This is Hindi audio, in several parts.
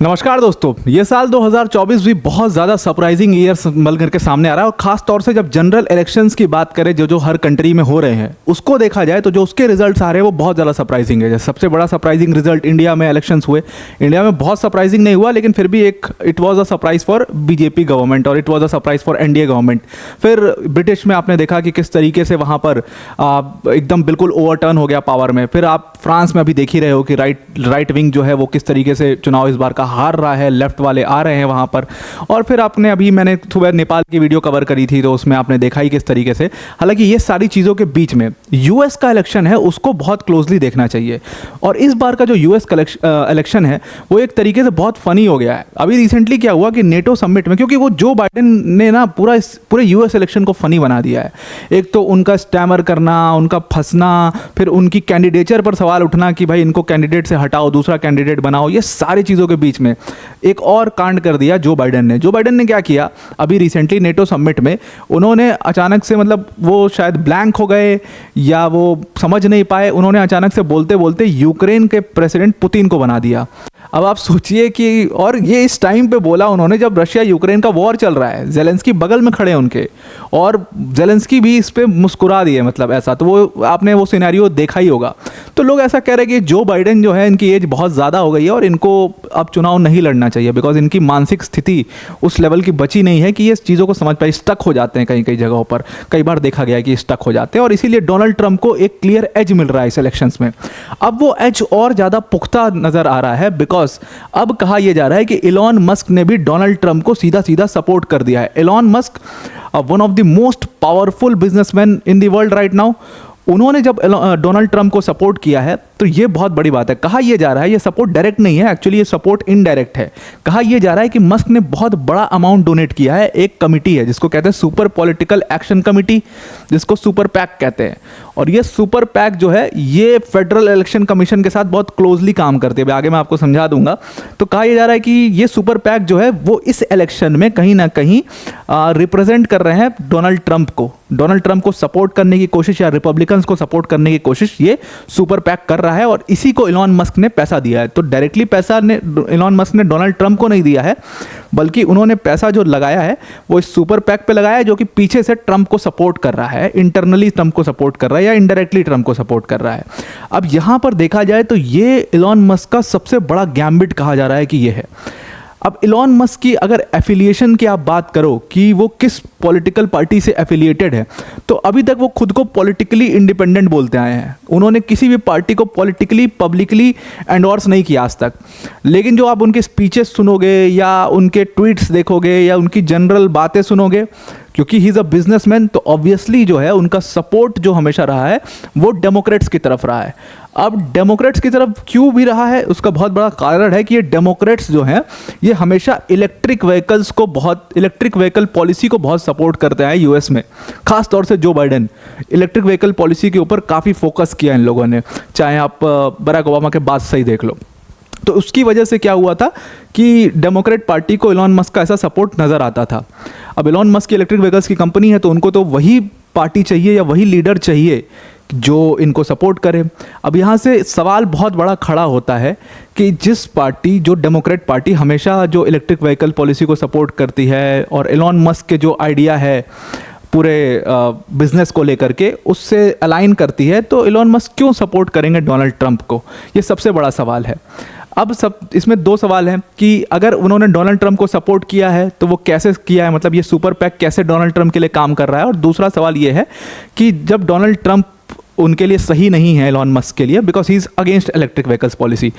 नमस्कार दोस्तों, ये साल 2024 भी बहुत ज़्यादा सरप्राइजिंग ईयर बन करके सामने आ रहा है। और ख़ास तौर से जब जनरल इलेक्शंस की बात करें जो हर कंट्री में हो रहे हैं उसको देखा जाए तो जो उसके रिजल्ट्स आ रहे हैं वो बहुत ज़्यादा सरप्राइजिंग है। जैसे सबसे बड़ा सरप्राइजिंग रिजल्ट इंडिया में इलेक्शंस हुए। इंडिया में बहुत सरप्राइजिंग नहीं हुआ, लेकिन फिर भी एक it was a surprise for BJP government और it was a surprise for NDA government. फिर ब्रिटिश में आपने देखा कि किस तरीके से वहाँ पर एकदम बिल्कुल ओवरटर्न हो गया पावर में। फिर आप फ्रांस में अभी देख ही रहे हो कि राइट विंग जो है वो किस तरीके से चुनाव इस बार का हार रहा है, लेफ्ट वाले आ रहे हैं वहाँ पर। और फिर आपने अभी मैंने सुबह नेपाल की वीडियो कवर करी थी तो उसमें आपने देखा ही किस तरीके से। हालांकि ये सारी चीज़ों के बीच में यूएस का इलेक्शन है, उसको बहुत क्लोजली देखना चाहिए। और इस बार का जो यूएस इलेक्शन है वो एक तरीके से बहुत फनी हो गया है। अभी रिसेंटली क्या हुआ कि नेटो समिट में, क्योंकि वो जो बाइडेन ने ना पूरे यूएस इलेक्शन को फनी बना दिया है। एक तो उनका स्टैमर करना, उनका फंसना, फिर उनकी कैंडिडेचर पर सवाल उठना कि भाई इनको कैंडिडेट से हटाओ, दूसरा कैंडिडेट बनाओ। ये सारी चीज़ों के बीच में एक और कांड कर दिया जो बाइडेन ने क्या किया अभी रिसेंटली नेटो समिट में। उन्होंने अचानक से, मतलब वो शायद ब्लैंक हो गए या वो समझ नहीं पाए, उन्होंने अचानक से बोलते बोलते यूक्रेन के प्रेसिडेंट पुतिन को बना दिया। अब आप सोचिए कि, और ये इस टाइम पे बोला उन्होंने जब रशिया यूक्रेन का वॉर चल रहा है, जेलेंस्की बगल में खड़े हैं उनके, और जेलेंस्की भी इस पे मुस्कुरा दिए। मतलब ऐसा तो वो आपने वो सिनेरियो देखा ही होगा। तो लोग ऐसा कह रहे हैं कि जो बाइडेन जो है इनकी एज बहुत ज़्यादा हो गई है और इनको अब चुनाव नहीं लड़ना चाहिए, बिकॉज इनकी मानसिक स्थिति उस लेवल की बची नहीं है कि ये चीज़ों को समझ पाए। स्टक हो जाते हैं कई कई जगहों पर, कई बार देखा गया है कि स्टक हो जाते हैं, और इसीलिए डोनाल्ड ट्रंप को एक क्लियर एज मिल रहा है इस इलेक्शंस में। अब वो एज और ज़्यादा पुख्ता नज़र आ रहा है, बिकॉज अब कहा यह जा रहा है कि इलॉन मस्क ने भी डोनाल्ड ट्रंप को सीधा सीधा सपोर्ट कर दिया है। Elon Musk one of the most powerful businessman in the world right now, उन्होंने जब डोनाल्ड ट्रंप को सपोर्ट किया है तो ये बहुत बड़ी बात है। कहा यह जा रहा है, ये सपोर्ट डायरेक्ट नहीं है, एक्चुअली ये सपोर्ट इनडायरेक्ट है। कहा यह जा रहा है कि मस्क ने बहुत बड़ा अमाउंट डोनेट किया है। एक कमिटी है जिसको कहते हैं सुपर पॉलिटिकल एक्शन कमिटी, जिसको सुपर पैक कहते हैं। और ये सुपर पैक जो है ये फेडरल इलेक्शन कमीशन के साथ बहुत क्लोजली काम करती है। आगे मैं आपको समझा दूंगा। तो कहा यह जा रहा है कि ये सुपर पैक जो है वो इस इलेक्शन में कहीं ना कहीं रिप्रेजेंट कर रहे हैं डोनाल्ड ट्रंप को सपोर्ट करने की कोशिश, या रिपब्लिकन्स को सपोर्ट करने की कोशिश ये सुपर पैक कर रहा है। और इसी को इलॉन मस्क ने पैसा दिया है। तो डायरेक्टली पैसा ने इलॉन मस्क ने डोनाल्ड ट्रंप को नहीं दिया है, बल्कि उन्होंने पैसा जो लगाया है वो इस सुपर पैक पे लगाया है, जो कि पीछे से ट्रंप को सपोर्ट कर रहा है, इंटरनली ट्रंप को सपोर्ट कर रहा है या इनडायरेक्टली ट्रंप को सपोर्ट कर रहा है। अब यहां पर देखा जाए तो ये इलॉन मस्क का सबसे बड़ा गैम्बिट कहा जा रहा है कि ये है। अब इलॉन मस्क की अगर एफिलिएशन की आप बात करो कि वो किस पॉलिटिकल पार्टी से एफिलिएटेड है, तो अभी तक वो खुद को पॉलिटिकली इंडिपेंडेंट बोलते आए हैं। उन्होंने किसी भी पार्टी को पॉलिटिकली पब्लिकली एंडोर्स नहीं किया आज तक। लेकिन जो आप उनके स्पीचेस सुनोगे या उनके ट्वीट्स देखोगे या उनकी जनरल बातें सुनोगे, क्योंकि ही इज़ अ बिजनेसमैन, तो ऑब्वियसली जो है उनका सपोर्ट जो हमेशा रहा है वो डेमोक्रेट्स की तरफ रहा है। अब डेमोक्रेट्स की तरफ क्यों भी रहा है, उसका बहुत बड़ा कारण है कि ये डेमोक्रेट्स जो हैं ये हमेशा इलेक्ट्रिक व्हीकल पॉलिसी को बहुत सपोर्ट करते हैं यूएस में। खास तौर से Joe Biden electric vehicle policy के ऊपर काफ़ी फोकस किया इन लोगों ने, चाहे आप बराक ओबामा के बाद से ही देख लो। तो उसकी वजह से क्या हुआ था कि डेमोक्रेट पार्टी को इलॉन मस्क का ऐसा सपोर्ट नज़र आता था। अब इलॉन मस्क की इलेक्ट्रिक व्हीकल्स की कंपनी है तो उनको तो वही पार्टी चाहिए या वही लीडर चाहिए जो इनको सपोर्ट करे। अब यहाँ से सवाल बहुत बड़ा खड़ा होता है कि जो डेमोक्रेट पार्टी हमेशा जो इलेक्ट्रिक व्हीकल पॉलिसी को सपोर्ट करती है और इलॉन मस्क के जो आइडिया है पूरे बिजनेस को लेकर के उससे अलाइन करती है, तो इलॉन मस्क क्यों सपोर्ट करेंगे डोनाल्ड ट्रंप को? ये सबसे बड़ा सवाल है। अब इसमें दो सवाल हैं कि अगर उन्होंने डोनाल्ड ट्रंप को सपोर्ट किया है तो वो कैसे किया है, मतलब ये सुपर पैक कैसे डोनाल्ड ट्रंप के लिए काम कर रहा है। और दूसरा सवाल ये है कि जब डोनाल्ड ट्रंप उनके लिए सही नहीं है इलॉन मस्क के लिए, because he is against electric vehicles policy,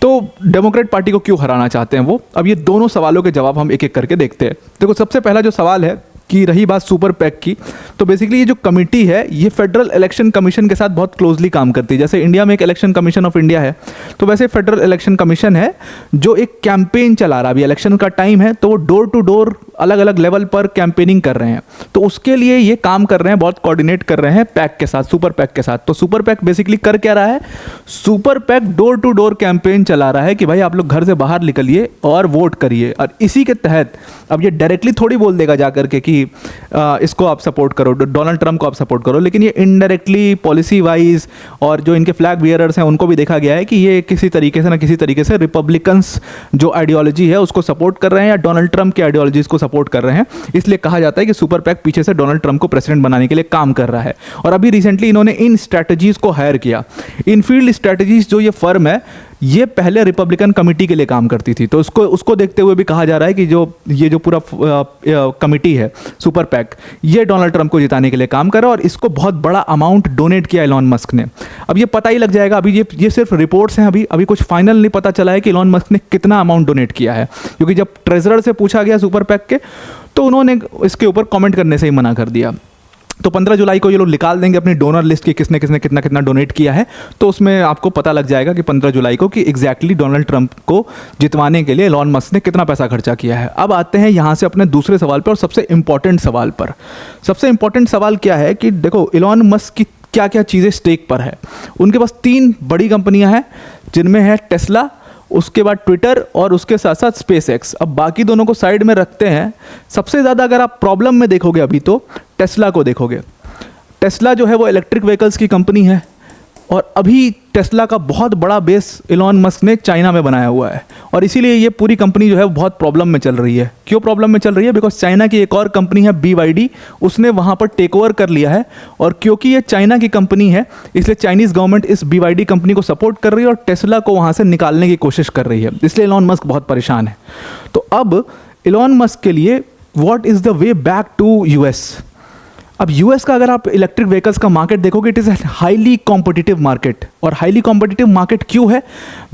तो डेमोक्रेट पार्टी को क्यों हराना चाहते हैं वो? अब ये दोनों सवालों के जवाब हम एक एक करके देखते हैं। देखो, सबसे पहला जो सवाल है कि रही बात सुपर पैक की, तो बेसिकली ये जो कमिटी है ये फेडरल इलेक्शन कमीशन के साथ बहुत क्लोजली काम करती है। जैसे इंडिया में एक इलेक्शन कमीशन ऑफ इंडिया है, तो वैसे फेडरल इलेक्शन कमीशन है जो एक कैंपेन चला रहा है। अभी इलेक्शन का टाइम है तो वो डोर टू डोर अलग अलग लेवल पर कैंपेनिंग कर रहे हैं, तो उसके लिए ये काम कर रहे हैं, बहुत कोऑर्डिनेट कर रहे हैं पैक के साथ, सुपर पैक के साथ। तो सुपर पैक बेसिकली कर क्या रहा है? Super PAC door to door campaign चला रहा है कि भाई आप लोग घर से बाहर निकलिए और वोट करिए। और इसी के तहत अब ये डायरेक्टली थोड़ी बोल देगा जा करके कि इसको आप सपोर्ट करो, डोनाल्ड ट्रम्प को आप सपोर्ट करो, लेकिन ये इनडायरेक्टली पॉलिसी वाइज और जो इनके फ्लैग बियरर्स हैं उनको भी देखा गया है कि ये किसी तरीके से ना किसी तरीके से रिपब्लिकन्स जो आइडियोलॉजी है उसको सपोर्ट कर रहे हैं या डोनाल्ड ट्रम्प की आइडियोलॉजीज को सपोर्ट कर रहे हैं। इसलिए कहा जाता है कि सुपर पैक पीछे से डोनाल्ड ट्रम्प को प्रेसिडेंट बनाने के लिए काम कर रहा है। और अभी रिसेंटली इन्होंने इन स्ट्रैटेजीज को हायर किया। इनफील्ड स्ट्रैटेजीज जो ये फर्म है ये पहले रिपब्लिकन कमेटी के लिए काम करती थी, तो उसको देखते हुए भी कहा जा रहा है कि जो पूरा कमेटी है सुपर पैक, ये डोनाल्ड ट्रम्प को जिताने के लिए काम कर रहा है और इसको बहुत बड़ा अमाउंट डोनेट किया इलॉन मस्क ने। अब ये पता ही लग जाएगा, अभी ये सिर्फ रिपोर्ट्स हैं, अभी कुछ फाइनल नहीं पता चला है कि इलॉन मस्क ने कितना अमाउंट डोनेट किया है, क्योंकि जब ट्रेजरर से पूछा गया सुपर पैक के तो उन्होंने इसके ऊपर कमेंट करने से ही मना कर दिया। तो 15 जुलाई को ये लोग निकाल देंगे अपनी डोनर लिस्ट की किसने किसने कितना कितना डोनेट किया है, तो उसमें आपको पता लग जाएगा कि 15 जुलाई को कि एग्जैक्टली डोनाल्ड ट्रंप को जितवाने के लिए एलॉन मस्क ने कितना पैसा खर्चा किया है। अब आते हैं यहाँ से अपने दूसरे सवाल पर और सबसे इंपॉर्टेंट सवाल पर। सबसे इंपॉर्टेंट सवाल क्या है कि देखो एलॉन मस्क की क्या क्या चीज़ें स्टेक पर है। उनके पास 3 बड़ी कंपनियाँ हैं जिनमें है टेस्ला, उसके बाद ट्विटर और उसके साथ साथ स्पेस एक्स। अब बाकी दोनों को साइड में रखते हैं। सबसे ज़्यादा अगर आप प्रॉब्लम में देखोगे अभी तो टेस्ला को देखोगे। टेस्ला जो है वो इलेक्ट्रिक व्हीकल्स की कंपनी है और अभी टेस्ला का बहुत बड़ा बेस एलॉन मस्क ने चाइना में बनाया हुआ है और इसीलिए ये पूरी कंपनी जो है बहुत प्रॉब्लम में चल रही है। क्यों प्रॉब्लम में चल रही है? बिकॉज चाइना की एक और कंपनी है BYD, उसने वहाँ पर टेक ओवर कर लिया है और क्योंकि ये चाइना की कंपनी है इसलिए चाइनीज़ गवर्नमेंट इस BYD कंपनी को सपोर्ट कर रही है और टेस्ला को वहाँ से निकालने की कोशिश कर रही है, इसलिए एलॉन मस्क बहुत परेशान है। तो अब एलॉन मस्क के लिए what is the way back to US? अब US का अगर आप इलेक्ट्रिक व्हीकल्स का मार्केट देखोगे it is highly competitive market. और हाईली कॉम्पिटिटिव मार्केट क्यों है?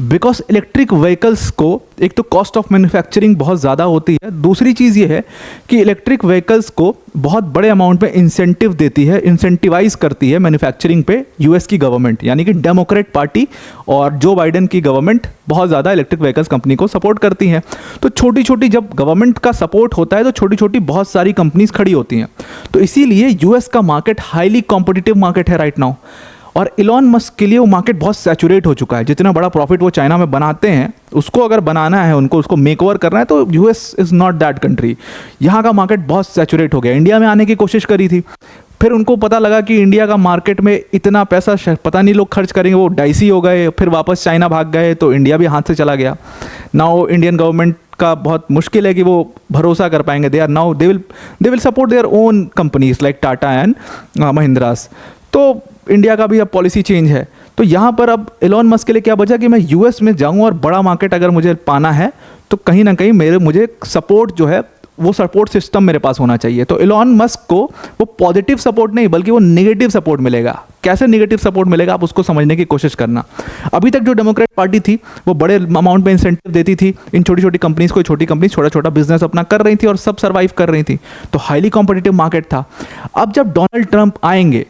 बिकॉज इलेक्ट्रिक व्हीकल्स को एक तो कॉस्ट ऑफ मैन्युफैक्चरिंग बहुत ज़्यादा होती है, दूसरी चीज़ ये है कि इलेक्ट्रिक व्हीकल्स को बहुत बड़े अमाउंट में इंसेंटिव देती है, इंसेंटिवाइज करती है मैन्युफैक्चरिंग पे US की गवर्नमेंट, यानी कि डेमोक्रेट पार्टी और जो बाइडेन की गवर्नमेंट बहुत ज़्यादा इलेक्ट्रिक व्हीकल्स कंपनी को सपोर्ट करती हैं। तो छोटी छोटी जब गवर्नमेंट का सपोर्ट होता है तो छोटी छोटी बहुत सारी कंपनीज खड़ी होती हैं। तो इसीलिए US का मार्केट हाईली कॉम्पिटिटिव मार्केट है राइट नाउ और एलॉन मस्क के लिए वो मार्केट बहुत सैचुरेट हो चुका है। जितना बड़ा प्रॉफिट वो चाइना में बनाते हैं उसको अगर बनाना है उनको, उसको मेक ओवर करना है तो US is not that country. यहाँ का मार्केट बहुत सैचुरेट हो गया। इंडिया में आने की कोशिश करी थी, फिर उनको पता लगा कि इंडिया का मार्केट में इतना पैसा पता नहीं लोग खर्च करेंगे, वो डाइसी हो गए, फिर वापस चाइना भाग गए तो इंडिया भी हाथ से चला गया। नाउ इंडियन गवर्नमेंट का बहुत मुश्किल है कि वो भरोसा कर पाएंगे। They will support their own companies like Tata and Mahindras. तो इंडिया का भी अब पॉलिसी चेंज है। तो यहाँ पर अब एलॉन मस्क के लिए क्या बचा कि मैं US में जाऊँ और बड़ा मार्केट अगर मुझे पाना है तो कहीं ना कहीं मुझे सपोर्ट जो है वो सपोर्ट सिस्टम मेरे पास होना चाहिए। तो एलॉन मस्क को वो पॉजिटिव सपोर्ट नहीं बल्कि वो नेगेटिव सपोर्ट मिलेगा। कैसे नेगेटिव सपोर्ट मिलेगा आप उसको समझने की कोशिश करना। अभी तक जो डेमोक्रेट पार्टी थी वो बड़े अमाउंट में इंसेंटिव देती थी इन छोटी छोटी कंपनीज को, छोटी कंपनी छोटा छोटा बिजनेस अपना कर रही थी और सब सर्वाइव कर रही थी। तो हाईली कॉम्पिटिटिव मार्केट था। अब जब डोनाल्ड ट्रंप आएंगे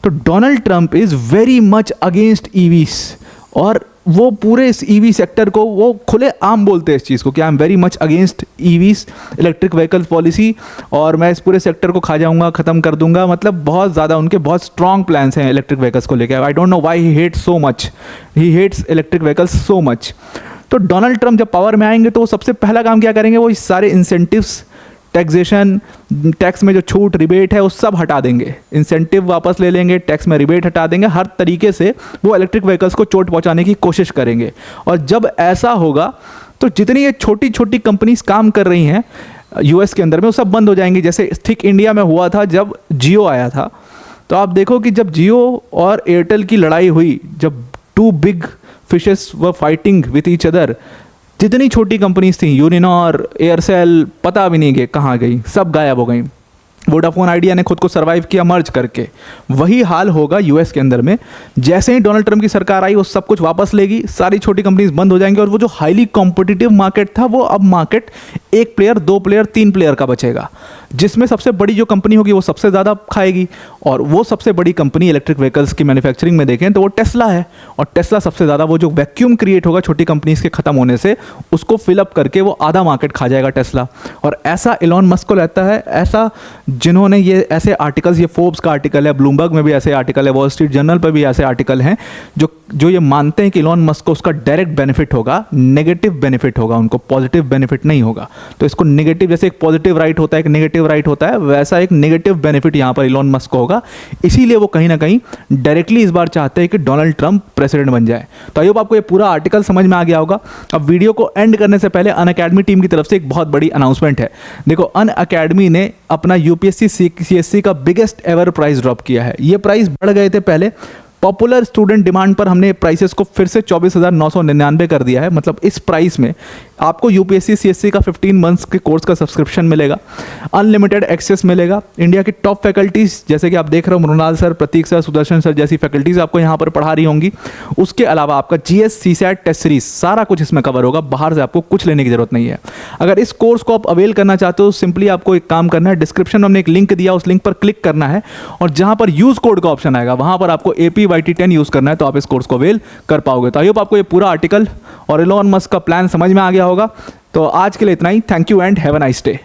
तो Donald Trump is very much against EVs और वो पूरे इस EV सेक्टर को वो खुले आम बोलते हैं इस चीज़ को कि I am very much against EVs, electric vehicles policy, और मैं इस पूरे सेक्टर को खा जाऊंगा, ख़त्म कर दूंगा। मतलब बहुत ज़्यादा उनके बहुत स्ट्रॉन्ग प्लान्स हैं इलेक्ट्रिक व्हीकल्स को लेकर। I don't know why he hates so much, he hates electric vehicles so much. तो डोनाल्ड ट्रंप जब पावर में आएंगे तो वो सबसे पहला काम क्या करेंगे, वो इस सारे इंसेंटिव्स, टैक्सेशन, टैक्स में जो छूट रिबेट है वो सब हटा देंगे, इंसेंटिव वापस ले लेंगे, टैक्स में रिबेट हटा देंगे। हर तरीके से वो इलेक्ट्रिक व्हीकल्स को चोट पहुंचाने की कोशिश करेंगे। और जब ऐसा होगा तो जितनी ये छोटी छोटी कंपनीज काम कर रही हैं US के अंदर में वो सब बंद हो जाएंगी। जैसे ठीक इंडिया में हुआ था जब जियो आया था। तो आप देखो कि जब जियो और एयरटेल की लड़ाई हुई, जब 2 big fishes were fighting with each other, जितनी छोटी कंपनीज थी, यूनिनॉर, एयरसेल, पता भी नहीं कि कहाँ गई, सब गायब हो गई। वोडाफोन आइडिया ने खुद को सरवाइव किया मर्ज करके। वही हाल होगा US के अंदर में। जैसे ही डोनाल्ड ट्रंप की सरकार आई वो सब कुछ वापस लेगी, सारी छोटी कंपनीज बंद हो जाएंगी और वो जो हाईली कॉम्पिटिटिव मार्केट था वो अब मार्केट 1 प्लेयर, 2 प्लेयर, 3 प्लेयर का बचेगा, जिसमें सबसे बड़ी जो कंपनी होगी वो सबसे ज़्यादा खाएगी। और वो सबसे बड़ी कंपनी इलेक्ट्रिक व्हीकल्स की मैन्युफैक्चरिंग में देखें तो वो टेस्ला है। और टेस्ला सबसे ज़्यादा, वो जो वैक्यूम क्रिएट होगा छोटी कंपनीज के ख़त्म होने से, उसको फिलअप करके वो आधा मार्केट खा जाएगा टेस्ला। और ऐसा एलॉन मस्क को लगता है, ऐसा जिन्होंने ये ऐसे आर्टिकल्स, ये फोर्ब्स का आर्टिकल है, ब्लूमबर्ग में भी ऐसे आर्टिकल है, वॉल स्ट्रीट जर्नल पर भी ऐसे आर्टिकल हैं जो ये मानते हैं कि एलॉन मस्क को उसका डायरेक्ट बेनिफिट होगा, नेगेटिव बेनिफिट होगा, उनको पॉजिटिव बेनिफिट नहीं होगा। तो इसको नेगेटिव, जैसे एक पॉजिटिव राइट होता है, एक नेगेटिव पॉजिटिव राइट होता है वैसा एक नेगेटिव बेनिफिट यहाँ पर इलॉन मस्क को होगा, इसीलिए वो कहीं ना कहीं डायरेक्टली इस बार चाहते हैं कि डोनाल्ड ट्रंप प्रेसिडेंट बन जाए। तो आई होप आपको ये पूरा आर्टिकल समझ में आ गया होगा। अब वीडियो को एंड करने से पहले अनअकैडमी टीम की तरफ से एक बहुत बड़ी अनाउंसमेंट है। देखो, अनअकैडमी ने अपना यूपीएससी सीएससी का बिगेस्ट एवर प्राइस ड्रॉप किया है। ये प्राइस बढ़ गए थे पहले, पॉपुलर स्टूडेंट डिमांड पर हमने प्राइसेस को फिर से 24,999 कर दिया है। मतलब इस प्राइस में आपको यूपीएससी सीएससी का 15 मंथ्स के कोर्स का सब्सक्रिप्शन मिलेगा, अनलिमिटेड एक्सेस मिलेगा, इंडिया की टॉप फैकल्टीज़ जैसे कि आप देख रहे हो मृणाल सर, प्रतीक सर, सुदर्शन सर जैसी फैकल्टीज़ आपको यहाँ पर पढ़ा रही होंगी। उसके अलावा आपका जीएस सीसैट टेस्ट सीरीज सारा कुछ इसमें कवर होगा, बाहर से आपको कुछ लेने की जरूरत नहीं है। अगर इस कोर्स को आप अवेल करना चाहते हो, सिंपली आपको एक काम करना है, डिस्क्रिप्शन में हमने एक लिंक दिया, उस लिंक पर क्लिक करना है और जहाँ पर यूज़ कोड का ऑप्शन आएगा वहाँ पर आपको APYT10 यूज़ करना है, तो आप इस कोर्स को अवेल कर पाओगे। तो आई होप आपको ये पूरा आर्टिकल और इलॉन मस्क का प्लान समझ में आ गया होगा। तो आज के लिए इतना ही। Thank you and have a nice day.